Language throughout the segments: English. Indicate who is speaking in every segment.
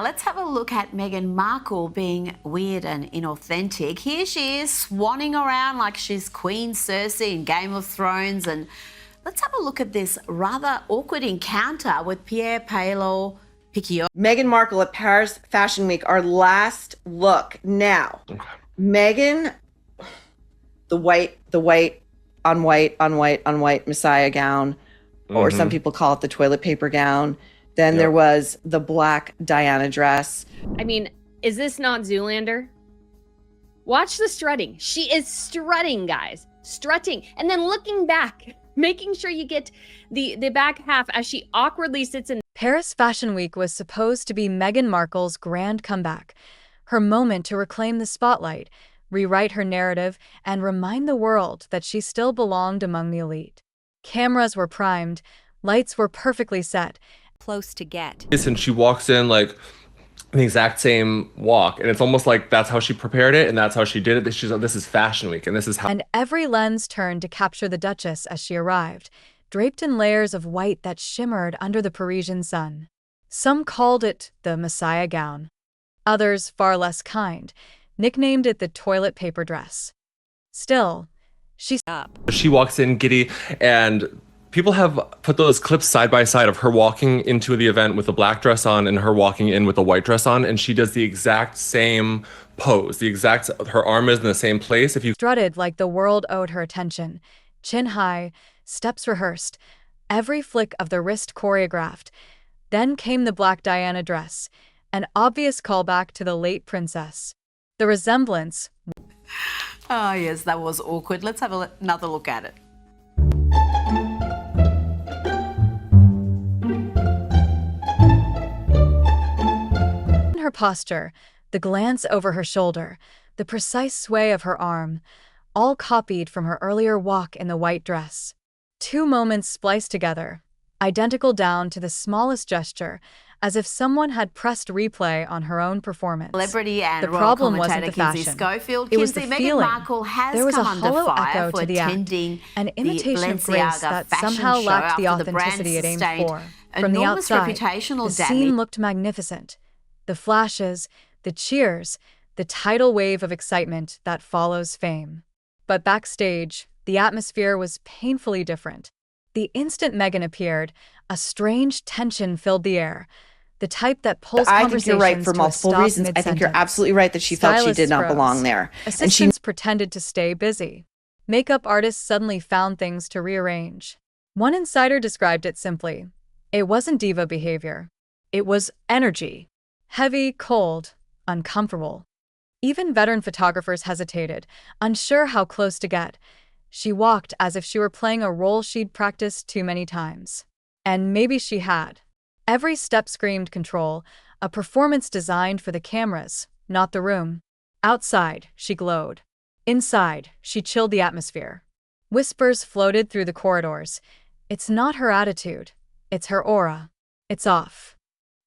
Speaker 1: let's have a look at Meghan Markle being weird and inauthentic. Here she is swanning around like she's Queen Cersei in Game of Thrones. And let's have a look at this rather awkward encounter with Pierre Paolo Picciotto.
Speaker 2: Meghan Markle at Paris Fashion Week, our last look. Now, Meghan, the white on white Messiah gown, or some people call it the toilet paper gown. Then there was the black Diana dress.
Speaker 3: I mean, is this not Zoolander? Watch the strutting. She is strutting, guys. Strutting. And then looking back, making sure you get the back half as she awkwardly sits in.
Speaker 4: Paris Fashion Week was supposed to be Meghan Markle's grand comeback, her moment to reclaim the spotlight, rewrite her narrative, and remind the world that she still belonged among the elite. Cameras were primed, lights were perfectly set,
Speaker 5: close to get.
Speaker 6: And she walks in like the exact same walk, and it's almost like that's how she prepared it and that's how she did it. She's like, this is Fashion Week and this is how.
Speaker 4: And every lens turned to capture the Duchess as she arrived, draped in layers of white that shimmered under the Parisian sun. Some called it the Messiah gown. Others, far less kind, nicknamed it the toilet paper dress. Still,
Speaker 6: she walks in giddy, and people have put those clips side by side of her walking into the event with a black dress on and her walking in with a white dress on, and she does the exact same pose. Her arm is in the same place. If you
Speaker 4: strutted like the world owed her attention, chin high, steps rehearsed, every flick of the wrist choreographed. Then came the black Diana dress, an obvious callback to the late princess. The resemblance.
Speaker 1: Oh, yes, that was awkward. Let's have another look at it.
Speaker 4: Her posture, the glance over her shoulder, the precise sway of her arm, all copied from her earlier walk in the white dress. Two moments spliced together, identical down to the smallest gesture, as if someone had pressed replay on her own performance.
Speaker 1: Celebrity and
Speaker 4: the
Speaker 1: royal
Speaker 4: problem wasn't
Speaker 1: commentator
Speaker 4: the fashion.
Speaker 1: Kinsey Schofield.
Speaker 4: It was the
Speaker 1: Meghan
Speaker 4: feeling.
Speaker 1: Markle has
Speaker 4: there was
Speaker 1: come
Speaker 4: a
Speaker 1: under
Speaker 4: hollow
Speaker 1: fire
Speaker 4: echo
Speaker 1: for
Speaker 4: to the act,
Speaker 1: attending
Speaker 4: an imitation of grace
Speaker 1: Balenciaga
Speaker 4: that
Speaker 1: fashion
Speaker 4: somehow
Speaker 1: show
Speaker 4: lacked the
Speaker 1: after the brand
Speaker 4: authenticity it aimed
Speaker 1: sustained
Speaker 4: for. From the
Speaker 1: enormous
Speaker 4: outside,
Speaker 1: reputational
Speaker 4: the
Speaker 1: damage.
Speaker 4: scene looked magnificent. The flashes, the cheers, the tidal wave of excitement that follows fame. But backstage, the atmosphere was painfully different. The instant Meghan appeared, a strange tension filled the air, the type that pulls
Speaker 2: I
Speaker 4: conversations
Speaker 2: think you're right for
Speaker 4: to a
Speaker 2: multiple
Speaker 4: stop
Speaker 2: reasons. I think you're
Speaker 4: mid-sentence.
Speaker 2: absolutely right that she felt she did not
Speaker 4: Stylists
Speaker 2: belong
Speaker 4: froze.
Speaker 2: there.
Speaker 4: Assistants pretended to stay busy. Makeup artists suddenly found things to rearrange. One insider described it simply. It wasn't diva behavior. It was energy. Heavy, cold, uncomfortable. Even veteran photographers hesitated, unsure how close to get. She walked as if she were playing a role she'd practiced too many times. And maybe she had. Every step screamed control, a performance designed for the cameras, not the room. Outside, she glowed. Inside, she chilled the atmosphere. Whispers floated through the corridors. It's not her attitude. It's her aura. It's off.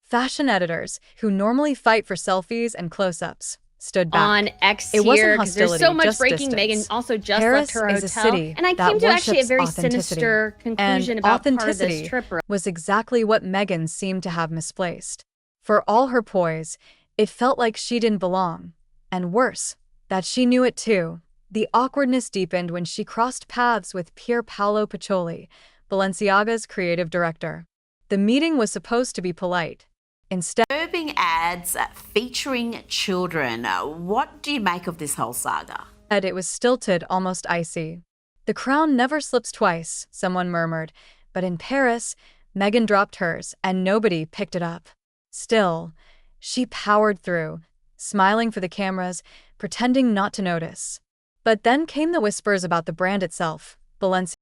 Speaker 4: Fashion editors, who normally fight for selfies and close-ups, stood back.
Speaker 3: On X
Speaker 4: It wasn't
Speaker 3: here, because there's
Speaker 4: hostility,
Speaker 3: so much
Speaker 4: just
Speaker 3: breaking.
Speaker 4: distance.
Speaker 3: Meghan also just
Speaker 4: Paris
Speaker 3: left her
Speaker 4: is
Speaker 3: hotel,
Speaker 4: a city
Speaker 3: and I
Speaker 4: that
Speaker 3: came to actually a
Speaker 4: worships
Speaker 3: very
Speaker 4: authenticity.
Speaker 3: sinister conclusion
Speaker 4: And
Speaker 3: about part of
Speaker 4: authenticity
Speaker 3: this trip.
Speaker 4: was exactly what Meghan seemed to have misplaced. For all her poise, it felt like she didn't belong. And worse, that she knew it too. The awkwardness deepened when she crossed paths with Pier Paolo Pacioli, Balenciaga's creative director. The meeting was supposed to be polite. Instead,
Speaker 1: Disturbing ads featuring children. What do you make of this whole saga?
Speaker 4: it was stilted, almost icy. The crown never slips twice, someone murmured, but in Paris, Meghan dropped hers and nobody picked it up. Still, she powered through, smiling for the cameras, pretending not to notice. But then came the whispers about the brand itself, Balenciaga.